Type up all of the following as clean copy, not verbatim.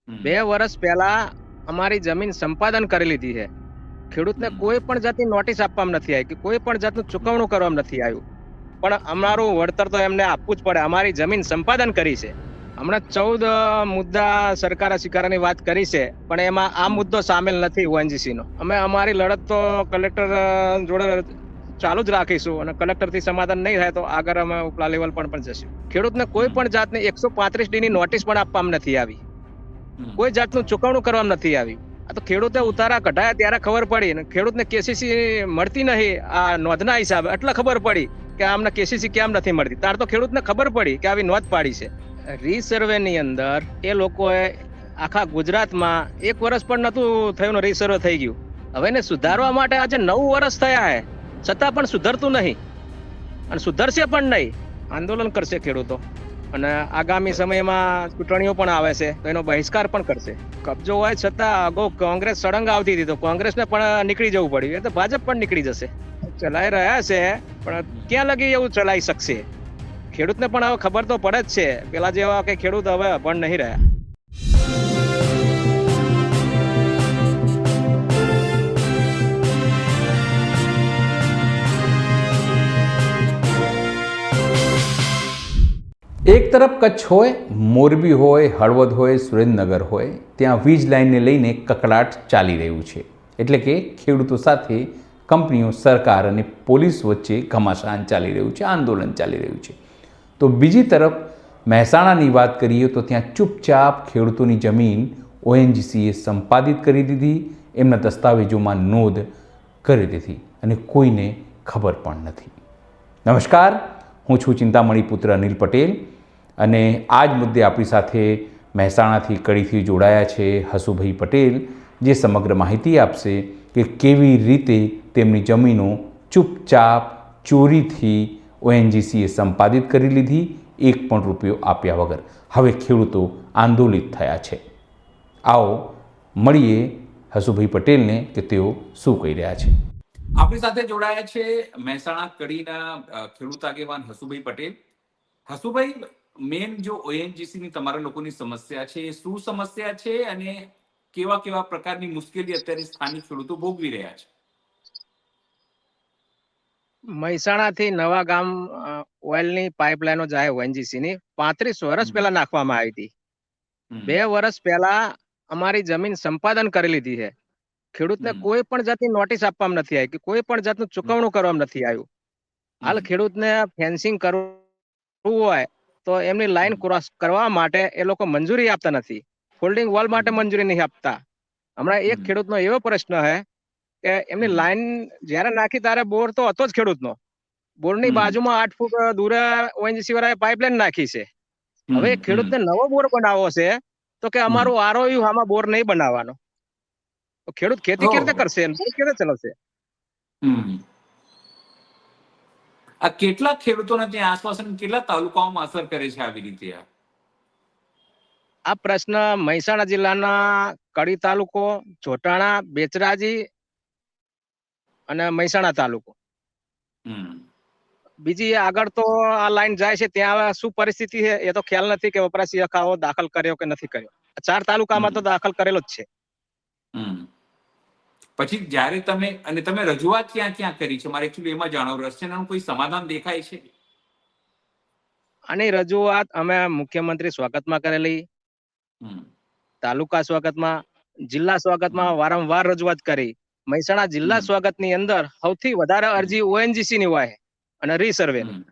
2 વર્ષ પહેલા અમારી જમીન સંપાદન કરી લીધી છે. ખેડૂતને કોઈ પણ જાતની નોટિસ આપવામાં નથી આવી કે કોઈ પણ જાતનું ચુકવણું કરવામાં નથી આવ્યું. પણ અમારું વળતર તો એમને આપવું જ પડે. અમારી જમીન સંપાદન કરી છે. હમણાં 14 મુદ્દા સરકારે સ્વીકારવાની વાત કરી છે, પણ એમાં આ મુદ્દો સામેલ નથી ઓએનજીસી નો. અમે અમારી લડત તો કલેક્ટર જોડે ચાલુ જ રાખીશું અને કલેક્ટરથી સમાધાન નહીં થાય તો આગળ અમે ઉપલા લેવલ પર પણ જશું. ખેડૂતને કોઈ પણ જાતની 135D ની નોટિસ પણ આપવામાં નથી આવી. કોઈ જાતનું ચુકવણું કરવામાં નથી આવ્યું. આ તો ખેડૂતે ઉતારા કઢાયા ત્યારે ખબર પડી ને ખેડૂતને કેસીસી મળતી નહીં આ નોંધના હિસાબે એટલે ખબર પડી કે આમને કેસીસી કેમ નથી મળતી. તાર તો ખેડૂતને ખબર પડી કે આવી નોંધ પાડી છે. રીસર્વે ની અંદર એ લોકોએ આખા ગુજરાતમાં 1 વર્ષ પણ નતું થયું, રીસર્વે થઈ ગયું. હવે એને સુધારવા માટે આજે 9 વર્ષ થયા હે, છતાં પણ સુધરતું નહીં અને સુધરશે પણ નહીં. આંદોલન કરશે ખેડૂતો અને આગામી સમયમાં ચૂંટણીઓ પણ આવે છે તો એનો બહિષ્કાર પણ કરશે. કબજો હોય છતાં અગાઉ કોંગ્રેસ સળંગ આવતી હતી તો કોંગ્રેસને પણ નીકળી જવું પડ્યું. એ તો ભાજપ પણ નીકળી જશે. ચલાઈ રહ્યા છે પણ ક્યાં લગી એવું ચલાવી શકશે? ખેડૂતને પણ હવે ખબર તો પડે જ છે. પેલા જેવા કે ખેડૂત હવે પણ નહીં રહ્યા. એક તરફ કચ્છ હોય, મોરબી હોય, હળવદ હોય, સુરેન્દ્રનગર હોય, ત્યાં વીજ લાઇનને લઈને કકળાટ ચાલી રહ્યું છે. એટલે કે ખેડૂતો સાથે કંપનીઓ, સરકાર અને પોલીસ વચ્ચે ઘમાસાન ચાલી રહ્યું છે, આંદોલન ચાલી રહ્યું છે. તો બીજી તરફ મહેસાણાની વાત કરીએ તો ત્યાં ચૂપચાપ ખેડૂતોની જમીન ઓએનજીસીએ સંપાદિત કરી દીધી, એમના દસ્તાવેજોમાં નોંધ કરી દીધી અને કોઈને ખબર પણ નથી. નમસ્કાર, હું છું ચિંતામણી પુત્ર અનિલ પટેલ અને આ જ મુદ્દે આપણી સાથે મહેસાણાથી કડીથી જોડાયા છે હસુભાઈ પટેલ, જે સમગ્ર માહિતી આપશે કે કેવી રીતે તેમની જમીનો ચૂપચાપ ચોરીથી ઓએનજીસીએ સંપાદિત કરી લીધી, એક પણ રૂપિયો આપ્યા વગર. હવે ખેડૂતો આંદોલિત થયા છે. આવો મળીએ હસુભાઈ પટેલને કે તેઓ શું કહી રહ્યા છે. આપણી સાથે જોડાયા છે મહેસાણા કડીના ખેડૂત આગેવાન હસુભાઈ પટેલ. હસુભાઈ, મેન જો ઓએનજીસી ની તમારા લોકોની સમસ્યા છે, શું સમસ્યા છે અને કેવા કેવા પ્રકારની મુશ્કેલી અત્યારે સ્થાનિક ખેડૂતો ભોગવી રહ્યા છે? મહેસાણાથી નવા ગામ ઓઇલની પાઇપલાઇનો જાય ઓએનજીસી ની 35 વર્ષ પહેલા નાખવામાં આવી હતી. 2 વર્ષ પહેલા અમારી જમીન સંપાદન કરી લીધી છે. ખેડૂતને કોઈ પણ જાતની નોટિસ આપવામાં નથી આવી કે કોઈ પણ જાતનું ચુકવણું કરવામાં નથી આવ્યું. હાલ ખેડૂતને ફેન્સિંગ કરવું હોય તો એમની લાઈન ક્રોસ કરવા માટે એ લોકો મંજૂરી આપતા નથી. ફોલ્ડિંગ વોલ માટે મંજૂરી નહીં આપતા. હમણાં એક ખેડૂતનો એવો પ્રશ્ન છે કે એમની લાઈન જ્યારે નાખી ત્યારે બોર તો હતો જ ખેડૂતનો. બોરની બાજુમાં 8 ફૂટ દૂરે ઓએનજીસી વાળાએ પાઇપલાઈન નાખી છે. હવે ખેડૂતને નવો બોર બનાવવો છે તો કે અમારું આરઓયુ આમાં બોર નહીં બનાવવાનો. તો ખેડૂત ખેતી કેવી રીતે કરશે? કેવી રીતે ચલાવશે? આ કેટલા ખેડૂતોને ત્યાં આસપાસ કેટલા તાલુકાઓમાં અસર કરે છે આવી રીતે? આ પ્રશ્ન મહેસાણા જિલ્લાના કડી તાલુકો, જોટાણા, બેચરાજી અને મહેસાણા તાલુકો. બીજી આગળ તો આ લાઈન જાય છે ત્યાં શું પરિસ્થિતિ છે એ તો ખ્યાલ નથી કે વપરાશી શાખાઓ દાખલ કર્યો કે નથી કર્યો. 4 તાલુકામાં તો દાખલ કરેલો જ છે. પછી જ્યારે તમે રજૂઆત ક્યાં ક્યાં કરી છે? મારે એકચ્યુઅલી એમાં જાણવા રસ છે. એનું કોઈ સમાધાન દેખાય છે? આની રજૂઆત અમે મુખ્યમંત્રી સ્વાગતમાં કરેલી, તાલુકા સ્વાગતમાં, જિલ્લા સ્વાગતમાં વારંવાર રજૂઆત કરી. મહેસાણા જિલ્લા સ્વાગતની અંદર સૌથી વધારે અરજી ઓએનજીસી ની હોય અને રીસર્વે ની.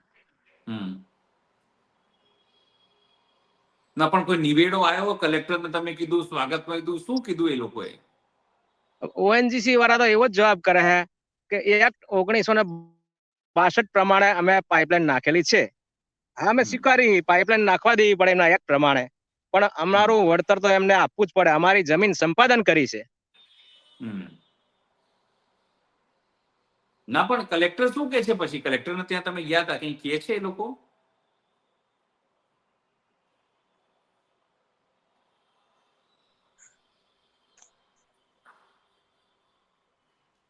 ના, પણ કોઈ નિવેડો આવ્યો કલેક્ટરને? તમે કીધું સ્વાગતમાં, કીધું શું કીધું એ લોકોએ? ઓએનજીસી વાળા તો એવો જ જવાબ કરે છે કે એક્ટ 1962 પ્રમાણે અમે પાઇપલાઇન નાખેલી છે. હા, અમે સ્વીકારી પાઇપલાઇન નાખવા દેવી પડે એમના એક્ટ પ્રમાણે, પણ અમારું વળતર તો એમને આપવું જ પડે. અમારી જમીન સંપાદન કરી છે. ના, પણ કલેક્ટર શું કે છે? પછી કલેક્ટરને ત્યાં તમે ગયા હતા, કઈ કહે છે એ લોકો?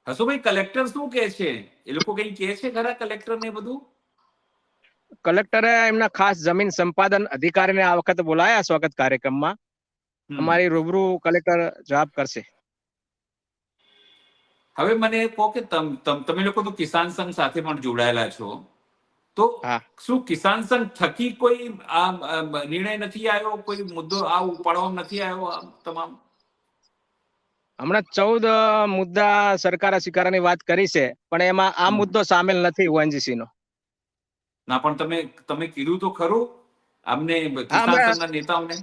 હસુભાઈ, કલેક્ટર શું કે છે? એ લોકો કઈ કહે છે ખરા કલેક્ટર ને બધું? કલેક્ટરે એમના ખાસ જમીન સંપાદન અધિકારીને આ વખતે બોલાયા સ્વાગત કાર્યક્રમમાં અમારી રૂબરૂ કલેક્ટર જવાબ કરશે. હવે મને કહો કે તમે લોકો તો કિસાન સંઘ સાથે પણ જોડાયેલા છો, તો હા, શું કિસાન સંઘ થકી કોઈ આ નિર્ણય નથી આવ્યો, કોઈ મુદ્દો આ ઉપાડવામાં નથી આવ્યો આ તમામ? હમણાં 14 મુદ્દા સરકારે સ્વીકારવાની વાત કરી છે, પણ એમાં આ મુદ્દો સામેલ નથી ઓએનજીસી નો. ના, પણ તમે કીધું તો ખરું અમને હા, કિસાન સંઘના નેતાઓને?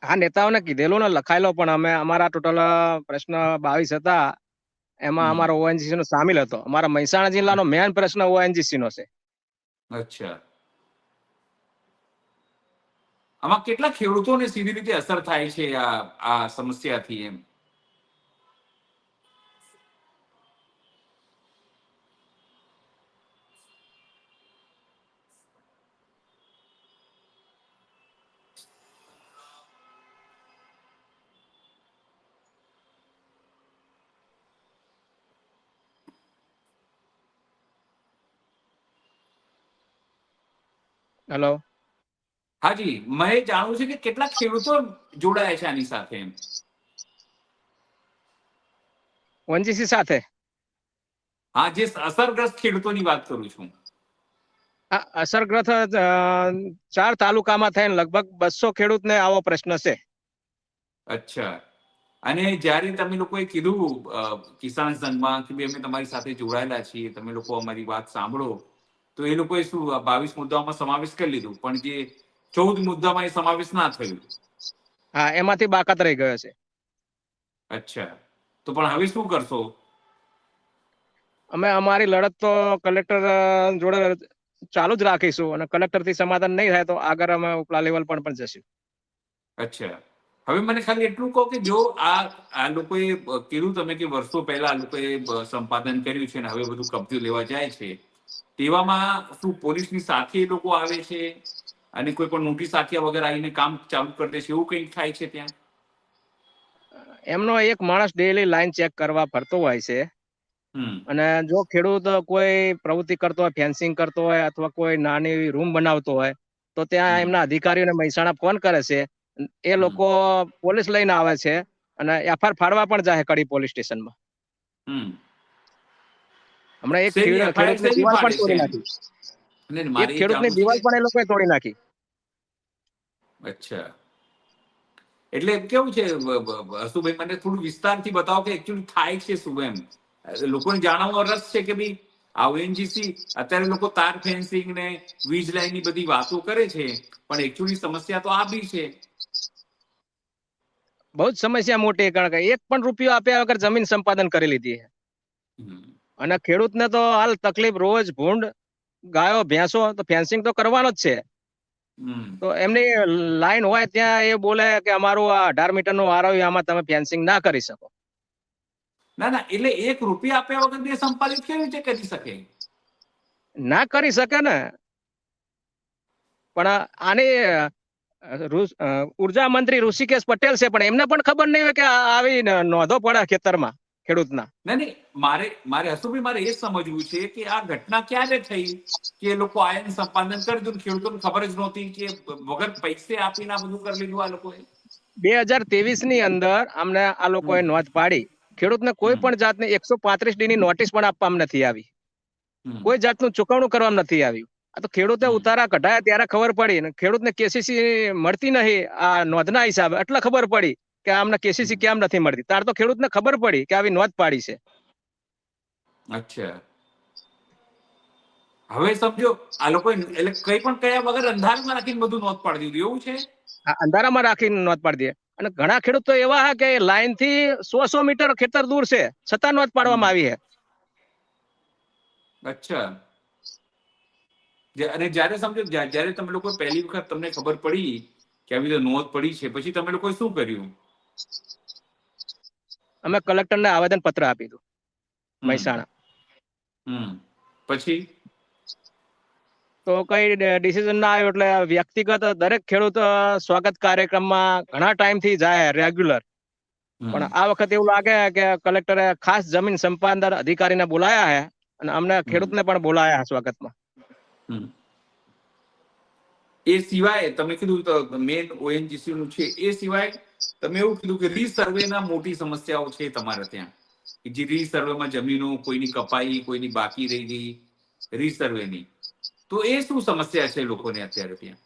હા, નેતાઓને કીધેલું ને લખાયેલો, પણ અમે અમારા ટોટલ પ્રશ્ન 22 હતા, એમાં અમારો ઓએનજીસી નો સામેલ હતો. અમારા મહેસાણા જિલ્લાનો મેઇન પ્રશ્ન ઓએનજીસી નો છે. અચ્છા. આમાં કેટલા ખેડૂતોને સીધી રીતે અસર થાય છે આ સમસ્યાથી એમ? હેલો. હાજી, મેં જાણવું છે કે કેટલા ખેડૂતો જોડાયા છે આની સાથે એમ? ઓએનજીસી સાથે હા, જે અસરગ્રસ્ત ખેડૂતોની વાત કરું છું. અસરગ્રસ્ત 4 તાલુકામાં થઈને લગભગ 200 ખેડૂતને આવો પ્રશ્ન છે. અચ્છા. અને જ્યારે તમે લોકોએ કીધું કિસાન સંઘમાં કે અમે તમારી સાથે જોડાયેલા છીએ, તમે લોકો અમારી વાત સાંભળો, તો એ લોકોએ શું 22 મુદ્દાઓમાં સમાવેશ કરી લીધું, પણ જે 14 મુદ્દામાં એ સમાવેશ ના થયું? હા, એમાંથી બાકાત રહી ગયો છે. અચ્છા, તો પણ હવે શું કરશો? અમે અમારી લડત તો કલેક્ટર જોડે ચાલુ જ રાખીશું, અને કલેક્ટર થી સમાધાન નહીં થાય તો આગળ અમે ઉપલા લેવલ પર પણ જશું. અચ્છા. હવે મને ખાલી એટલું કહો કે જો આ લોકોએ કીધું તમે કે વર્ષો પહેલા આ લોકોએ સંપાદન કર્યું છે અને હવે બધું કબજો લેવા જાય છે, તેવામાં શું પોલીસની સાથે એ લોકો આવે છે અને કોઈ પણ નોટિસ આપ્યા વગર આવીને કામ ચાલુ કરી દે છે, એવું કંઈક થાય છે ત્યાં? એમનો એક માણસ ડેઈલી લાઈન ચેક કરવા ફરતો હોય છે, અને જો ખેડૂત કોઈ પ્રવૃત્તિ કરતો હોય, ફેન્સિંગ કરતો હોય અથવા કોઈ નાની રૂમ બનાવતો હોય, તો ત્યાં એમના અધિકારીઓને મહેસાણા ફોન કરે છે. એ લોકો પોલીસ લઈને આવે છે અને એફઆઈઆર ફાડવા પણ જાય કડી પોલીસ સ્ટેશનમાં. હમણાં એક શેની એફઆઈઆર ખેડૂતની શેની દિવાલ પણ ફાડે છે તોડી એમ? નાખી. અને એક મારે એ ખેડૂતની જાણવું છે દિવાલ કે પણ એ લોકોએ તોડી નાખી. અચ્છા, એટલે કેવું છે હસુભાઈ, મને થોડું વિસ્તારથી બતાવો કે એકચ્યુઅલી થાય છે શું એમ? લોકોને જાણવાનો રસ છે કે ભાઈ આ ઓએનજીસી અત્યારે લોકો તાર ફેન્સિંગ ને વીજ લાઈન ની બધી વાતો કરે છે, પણ એકચ્યુઅલી સમસ્યા તો આ બી છે. બહુ જ સમસ્યા મોટી, કારણ કે એક પણ રૂપિયો આપ્યા વગર જમીન સંપાદન કરી લીધી છે. અને ખેડૂતને તો હાલ તકલીફ રોજ ભૂંડ, ગાયો, ભેંસો, તો ફેન્સિંગ તો કરવાનો જ છે. તો એમની લાઈન હોય ત્યાં એ બોલે કે અમારું આ 18 મીટર નું વારવ્યું, આમાં તમે ફેન્સિંગ ના કરી શકો. ના ના, એટલે 1 રૂપિયા આપ્યા વગર તે સંપાદિત કેવી રીતે કરી શકે? ના કરી શકે ને, પણ આની ઉર્જા મંત્રી ઋષિકેશ પટેલ છે, પણ એમને પણ ખબર નહીં હોય કે આવી નોંધો પડે ખેતરમાં ખેડૂતના. નહીં, મારે હસુભાઈ, મારે એ સમજવું છે કે આ ઘટના ક્યારે થઈ કે એ લોકો આયન સંપાદન કરી દીધું, ખેડૂતોને ખબર જ નહોતી કે વગર પૈસે આપીને આ બધું કરી લીધું આ લોકોએ? 2023 ની અંદર અમને આ લોકોએ નોંધ પાડી, ખેડૂતને કોઈ પણ જાતની 135D ની નોટિસ પણ આપવામાં નથી આવી, કોઈ જાતનું ચુકવણું કરવામાં નથી આવ્યું. આ તો ખેડૂતે ઉતારા કઢાયા ત્યારે ખબર પડી, ને ખેડૂતને કેસીસી મળતી નહીં આ નોંધના હિસાબે, એટલે ખબર પડી કે આમને કેસીસી કેમ નથી મળતી. તાર તો ખેડૂતને ખબર પડી કે આવી નોંધ પાડી છે. અચ્છા, હવે સમજો આ લોકો એટલે કઈ પણ કયા વગર અંધારામાં રાખીને બધું નોંધ પાડી દીધું, એવું છે? અંધારામાં રાખીને નોંધ પાડી દે. અને ઘણા ખેડૂતો એવા હે કે લાઈન થી 100 મીટર ખેતર દૂર છે, છતાં નોંધ પાડવામાં આવી છે. અચ્છા. અને જ્યારે સમજો જ્યારે તમે લોકો પહેલી વખત તમને ખબર પડી કે આવી રીતે નોંધ પડી છે, પછી તમે લોકોએ શું કર્યું? અમે કલેક્ટરને આવેદન પત્ર આપી દીધું મહેસાણા. પછી તો કઈ ડિસિઝન ના આવ્યું, એટલે વ્યક્તિગત દરેક ખેડૂત સ્વાગત કાર્યક્રમમાં ઘણા ટાઈમ થી જાય રેગ્યુલર, પણ આ વખતે એવું લાગે કે કલેક્ટરે ખાસ જમીન સંપાદન અધિકારીને બોલાયા છે, અને અમને ખેડૂતને પણ બોલાયા સ્વાગતમાં. એ સિવાય તમે કીધું મેન ઓએનજીસી નું છે, એ સિવાય તમે એવું કીધું કે રીસર્વેના મોટી સમસ્યાઓ છે તમારે ત્યાં, કે જે રીસર્વેમાં જમીનો કોઈની કપાઈ, કોઈની બાકી રહી ગઈ, રીસર્વેની. તો એ શું સમસ્યા છે લોકોને અત્યારે ત્યાં?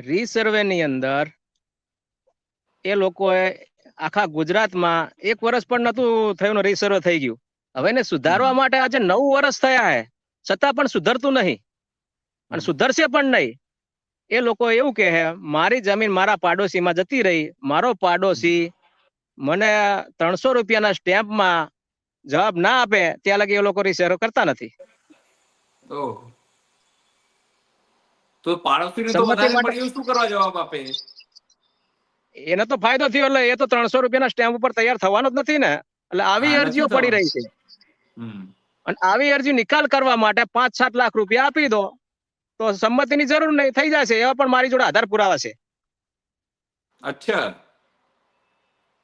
રીસર્વે ની અંદર એ લોકોએ આખા ગુજરાતમાં 1 વર્ષ પણ નતું થયું ને રીસર્વે થઈ ગયું. હવે એને સુધારવા માટે આજે 9 વર્ષ થયા હે, છતાં પણ સુધરતું નહીં અને સુધરશે પણ નહીં. એ લોકો એવું કહે છે મારી જમીન મારા પાડોશીમાં જતી રહી, મારો પાડોશી મને 300 રૂપિયાના સ્ટેમ્પમાં જવાબ ના આપે ત્યાં લગી એ લોકો રીસર્વે કરતા નથી. ઓહ, તો પાડોશીને તો સંમતિ વધારે માટે મળ્યું, શું કરવા જવાબ આપે? એને તો ફાયદો થયો એટલે એ તો 300 રૂપિયાના સ્ટેમ્પ ઉપર તૈયાર થવાનો જ નથી ને. એટલે આવી હા, અરજીઓ નથી પડી થવાનું. રહી છે હમ. અને આવી અરજી નિકાલ કરવા માટે 5-7 લાખ રૂપિયા આપી દો તો સંમતિની જરૂર નહીં, થઈ જશે. એવા પણ મારી જોડે આધાર પુરાવા છે. અચ્છા.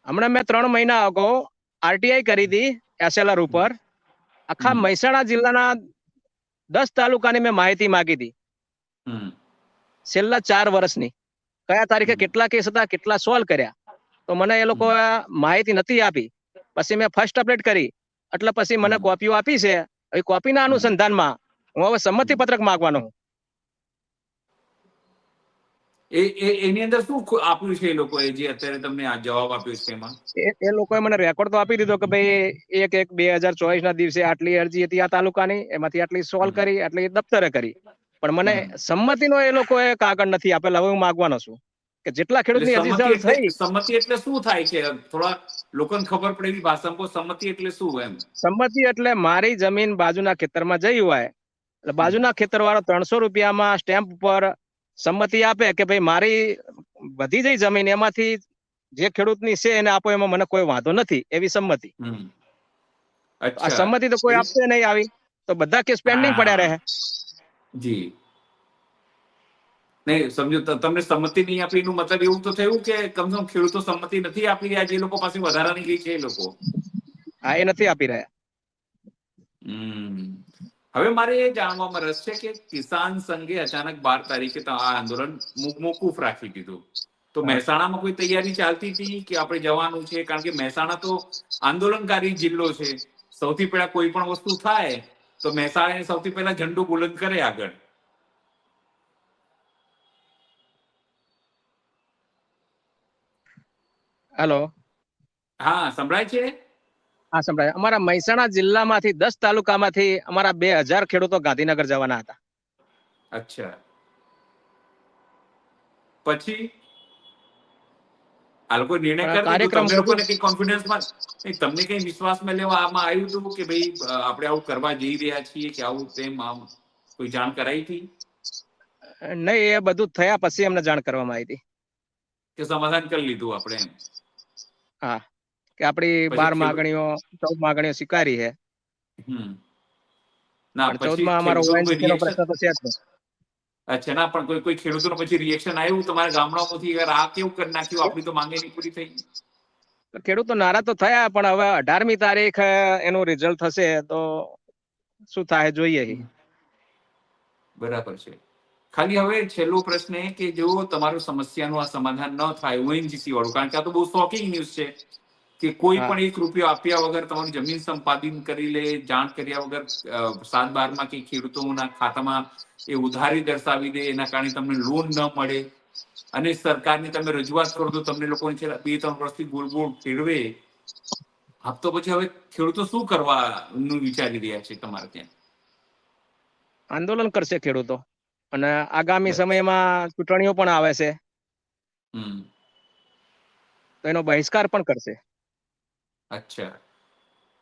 હમણાં મેં 3 મહિના અગાઉ આરટીઆઈ કરી હતી એસએલઆર ઉપર. આખા મહેસાણા જિલ્લાના 10 તાલુકાની મેં માહિતી માંગી હતી છેલ્લા 4 વર્ષની. કયા તારીખે કેટલા કેસ હતા, કેટલા સોલ્વ કર્યા, તો મને એ લોકો માહિતી નથી આપી. પછી મેં ફર્સ્ટ અપડેટ કરી, એટલે પછી મને કોપીઓ આપી છે. એ કોપીના અનુસંધાનમાં હું હવે સંમતિ પત્રક માંગવાનો હું. એની અંદર શું આપ્યું છે એ લોકોએ, જે અત્યારે તમને આ જવાબ આપ્યો છે એમાં? એ લોકોએ મને રેકોર્ડ તો આપી દીધો કે ભાઈ 1/1/2024 ના દિવસે આટલી અરજી હતી આ તાલુકાની, એમાંથી આટલી સોલ્વ કરી, આટલી દફતરે કરી. પણ મને સંમતિનો એ લોકોએ કાગળ નથી આપેલા. હવે હું માંગવાનો છું કે જેટલા એટલે ખેડૂતની અરજી સોલ્વ થઈ. સંમતિ એટલે શું થાય છે? થોડા લોકોને ખબર પડે એવી ભાષામાં કહો, સંમતિ એટલે શું એમ? સંમતિ એટલે મારી જમીન બાજુના ખેતરમાં જઈ હોય એટલે બાજુના ખેતરવાળો 300 રૂપિયામાં સ્ટેમ્પ ઉપર સંમતિ આપે કે ભાઈ મારી વધી જઈ જમીન, એમાંથી જે ખેડૂતની છે એને આપો, એમાં મને કોઈ વાંધો નથી, એવી સંમતિ. આ અચ્છા. સંમતિ તો કોઈ આપશે નહીં આવી, તો બધા કેસ પેન્ડિંગ પડ્યા રહે. જી. નહીં સમજો, તમને સંમતિ નહીં આપી એનું મતલબ એવું તો થયું કે કમસે કમ ખેડૂતો સંમતિ નથી આપી રહ્યા, જે લોકો પાસે વધારાની ગઈ છે એ લોકો? હા, એ નથી આપી રહ્યા. હવે મારે એ જાણવામાં રસ છે કે કિસાન સંઘે અચાનક 12 તારીખે તો આ આંદોલન મોકૂફ રાખી દીધું. તો મહેસાણામાં કોઈ તૈયારી ચાલતી હતી કે આપણે જવાનું છે? કારણ કે મહેસાણા તો આંદોલનકારી જિલ્લો છે. સૌથી પહેલા કોઈ પણ વસ્તુ થાય તો મહેસાણા સૌથી પહેલા ઝંડો બુલંદ કરે આગળ. હેલો. હા, સંભળાય છે? હા, સંભળાય. અમારા મહેસાણા જિલ્લામાંથી 10 તાલુકામાંથી અમારા 2000 ખેડૂતો ગાંધીનગર જવાના હતા. અચ્છા. પછી આ લોકો નિર્ણય કરી દીધો? કાર્યક્રમ તમે લોકોને કઈ કોન્ફિડન્સમાં, તમને કઈ વિશ્વાસમાં લેવામાં આવ્યું હતું કે ભાઈ આપણે આવું કરવા જઈ રહ્યા છીએ, કે આવું તેમ આમ કોઈ જાણ કરાઈ હતી? નહીં, એ બધું થયા પછી અમને જાણ કરવામાં આવી હતી કે સમાધાન કરી લીધું આપણે એમ? હા, કે આપણી પછી 12 માગણીઓ 14 માગણીઓ સ્વીકારી છે. ના, પણ પછી 14માં અમારો ખેડૂતોનું કોઈ ONGC નો રિએક્શન? પ્રશ્ન તો છે જ નહીં. અચ્છા. ના, પણ કોઈ ખેડૂતોનું પછી રિએક્શન આવ્યું તમારા ગામડામાંથી? આ કેવું કરી નાખ્યું, આપણી તો માંગે નહીં પૂરી થઈ? ખેડૂતો નારાજ તો થયા, પણ હવે 18મી તારીખ એનું રિઝલ્ટ થશે તો શું થાય જોઈએ. બરાબર છે. ખાલી હવે છેલ્લો પ્રશ્ન એ કે જો તમારું સમસ્યાનું આ સમાધાન ન થાય ઓએનજીસી વાળું, કારણ કે આ તો બહુ શોકિંગ ન્યૂઝ છે કે કોઈ પણ 1 રૂપિયો આપ્યા વગર તમારી જમીન સંપાદન કરી લે, જાણ કર્યા વગર 7/12 કે ખેડૂતોના ખાતામાં એ ઉધારી દર્શાવી દે, એના કારણે તમને લોન ન મળે, અને સરકારની તમે રજૂઆત કરો તો તમને લોકોને છેલ્લા 2-3 વર્ષથી ગોળ ફેરવે. તો પછી હવે ખેડૂતો શું કરવાનું વિચારી રહ્યા છે તમારે ત્યાં? આંદોલન કરશે ખેડૂતો, અને આગામી સમયમાં ચૂંટણીઓ પણ આવે છે તો એનો બહિષ્કાર પણ કરશે. અચ્છા.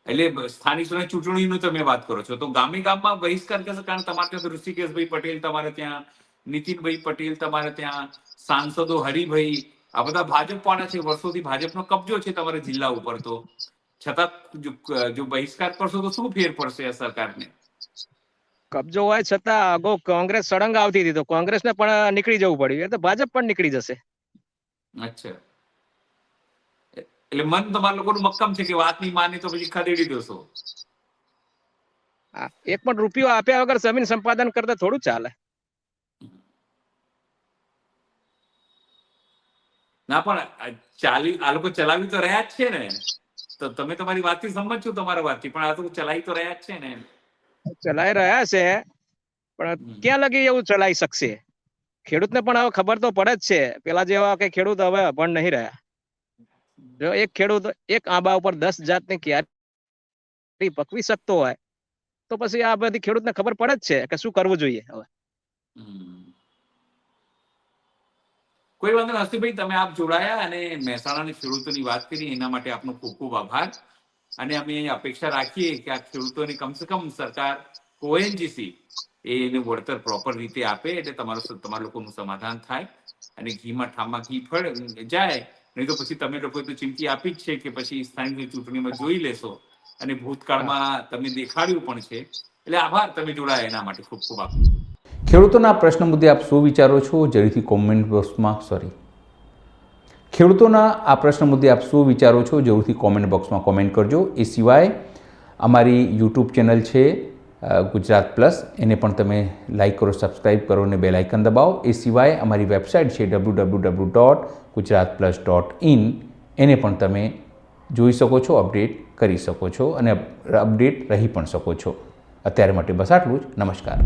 એટલે સ્થાનિક સ્વરાજ ચૂંટણીનું તમે વાત કરો છો, તો ગામે ગામમાં બહિષ્કાર કરશે? કારણ તમારે ત્યાં ઋષિકેશભાઈ પટેલ, તમારે ત્યાં નીતિનભાઈ પટેલ, તમારે ત્યાં સાંસદો હરિભાઈ, આ બધા ભાજપ વાળા છે, વર્ષોથી ભાજપનો કબજો છે તમારા જિલ્લા ઉપર. તો છતાં જો બહિષ્કાર કરશો તો શું ફેર પડશે આ સરકારને? કબજો હોય છતાં અગાઉ કોંગ્રેસ સળંગ આવતી હતી તો કોંગ્રેસને પણ નીકળી જવું પડ્યું, તો ભાજપ પણ નીકળી જશે. અચ્છા. એટલે મન તમારા લોકોનું મક્કમ છે કે વાત નહીં માની તો પછી ખદેડી દેશો? એક પણ રૂપિયો આપ્યા વગર જમીન સંપાદન કરતા થોડું ચાલે. ના પણ આ લોકો ચલાવી તો રહ્યા જ છે ને, તો તમે તમારી વાતથી સંમત છો, તમારા વાતથી, પણ આ તો ચલાવી તો રહ્યા જ છે ને. ચલાઈ રહ્યા છે, પણ ક્યાં લગી એવું ચલાવી શકશે? ખેડૂતને પણ હવે ખબર તો પડે જ છે, પેલા જેવા કે ખેડૂત હવે અભણ નહીં રહ્યા. જો એક ખેડૂત એક આંબા ઉપર 10 જાતની ક્યારી પકવી શકતો હોય તો પછી આ બધી ખેડૂતને ખબર પડે જ છે કે શું કરવું જોઈએ હવે. કોઈ વાંધો નથી ભાઈ, તમે આપ જોડાયા અને મહેસાણાના ખેડૂતોની વાત કરી, એના માટે આપનો ખૂબ ખૂબ આભાર. અને અમે અપેક્ષા રાખીએ કે આ ખેડૂતોને કમસે કમ સરકાર ઓએનજીસી એને વળતર પ્રોપર રીતે આપે, એટલે તમારા લોકોનું સમાધાન થાય અને ઘીમાં ઠામમાં ઘી ફળ જાય. નહીં તો પછી તમે લોકોએ તો ચીમકી આપી જ છે કે પછી સ્થાનિક ચૂંટણીમાં જોઈ લેશો, અને ભૂતકાળમાં તમે દેખાડ્યું પણ છે. એટલે આભાર, તમે જોડાયા એના માટે ખૂબ ખૂબ આભાર. ખેડૂતોના પ્રશ્ન મુદ્દે આપ શું વિચારો છો? જરૂરથી કોમેન્ટ બોક્સમાં ખેડૂતોના આ પ્રશ્ન મુદ્દે આપ શું વિચારો છો? જરૂરથી કોમેન્ટ બોક્સમાં કોમેન્ટ કરજો. એ સિવાય અમારી યુટ્યુબ ચેનલ છે ગુજરાત પ્લસ, એને પણ તમે લાઈક કરો, સબસ્ક્રાઈબ કરો અને બેલ આઇકન દબાવો. એ સિવાય અમારી વેબસાઇટ છે www.gujaratplus.in, એને પણ તમે જોઈ શકો છો, અપડેટ કરી શકો છો અને અપડેટ રહી પણ શકો છો. અત્યારે માટે બસ આટલું જ. નમસ્કાર.